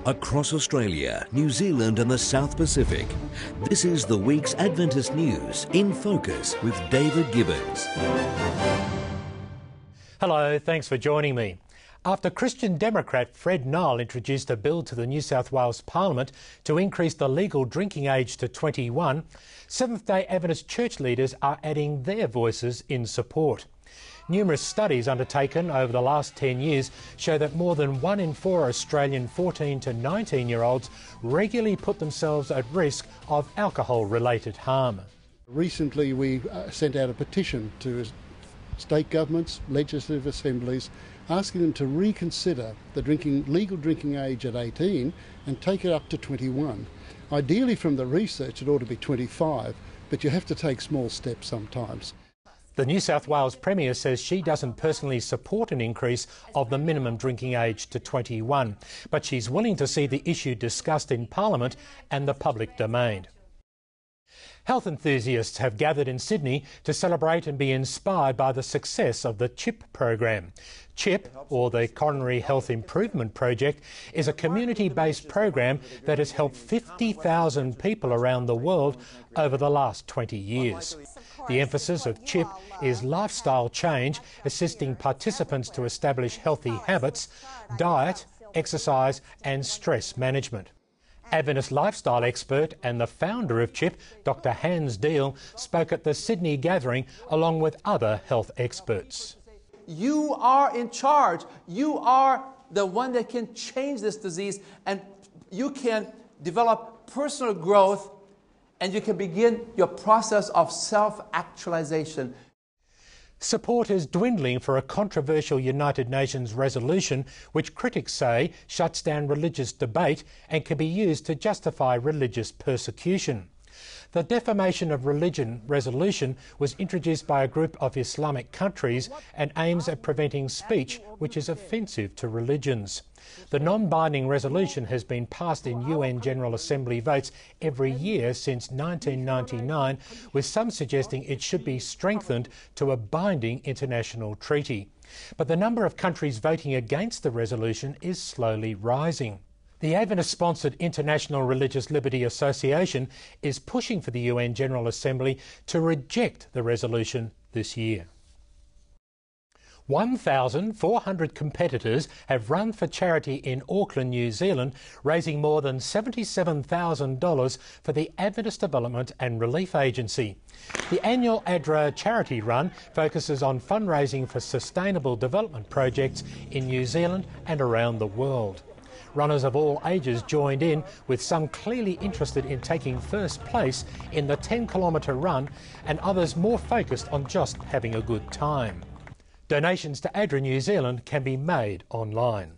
across Australia, New Zealand and the South Pacific. This is the week's Adventist News in Focus with David Gibbons. Hello, thanks for joining me. After Christian Democrat Fred Nile introduced a bill to the New South Wales Parliament to increase the legal drinking age to 21, Seventh-day Adventist church leaders are adding their voices in support. Numerous studies undertaken over the last 10 years show that more than 1 in 4 Australian 14 to 19-year-olds regularly put themselves at risk of alcohol-related harm. Recently we sent out a petition to state governments, legislative assemblies, asking them to reconsider the legal drinking age at 18 and take it up to 21. Ideally, from the research, it ought to be 25, but you have to take small steps sometimes. The New South Wales Premier says she doesn't personally support an increase of the minimum drinking age to 21, but she's willing to see the issue discussed in Parliament and the public domain. Health enthusiasts have gathered in Sydney to celebrate and be inspired by the success of the CHIP program. CHIP, or the Coronary Health Improvement Project, is a community-based program that has helped 50,000 people around the world over the last 20 years. The emphasis of CHIP is lifestyle change, assisting participants to establish healthy habits, diet, exercise and stress management. Adventist lifestyle expert and the founder of CHIP, Dr. Hans Deal, spoke at the Sydney gathering along with other health experts. You are in charge. You are the one that can change this disease, and you can develop personal growth, and you can begin your process of self-actualization. Support is dwindling for a controversial United Nations resolution which critics say shuts down religious debate and can be used to justify religious persecution. The Defamation of Religion resolution was introduced by a group of Islamic countries and aims at preventing speech which is offensive to religions. The non-binding resolution has been passed in UN General Assembly votes every year since 1999, with some suggesting it should be strengthened to a binding international treaty. But the number of countries voting against the resolution is slowly rising. The Adventist-sponsored International Religious Liberty Association is pushing for the UN General Assembly to reject the resolution this year. 1,400 competitors have run for charity in Auckland, New Zealand, raising more than $77,000 for the Adventist Development and Relief Agency. The annual ADRA charity run focuses on fundraising for sustainable development projects in New Zealand and around the world. Runners of all ages joined in, with some clearly interested in taking first place in the 10-kilometre run and others more focused on just having a good time. Donations to ADRA New Zealand can be made online.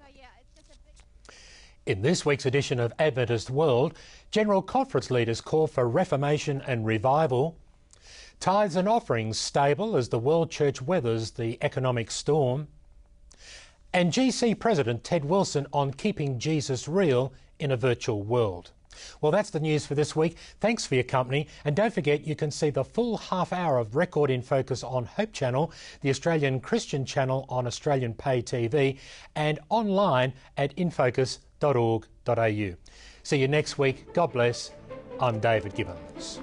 In this week's edition of Adventist World, General Conference leaders call for reformation and revival, tithes and offerings stable as the world church weathers the economic storm, and GC President Ted Wilson on keeping Jesus real in a virtual world. Well, that's the news for this week. Thanks for your company, and don't forget you can see the full half hour of Record in Focus on Hope Channel, the Australian Christian channel on Australian Pay TV, and online at infocus.org.au. See you next week. God bless. I'm David Gibbons.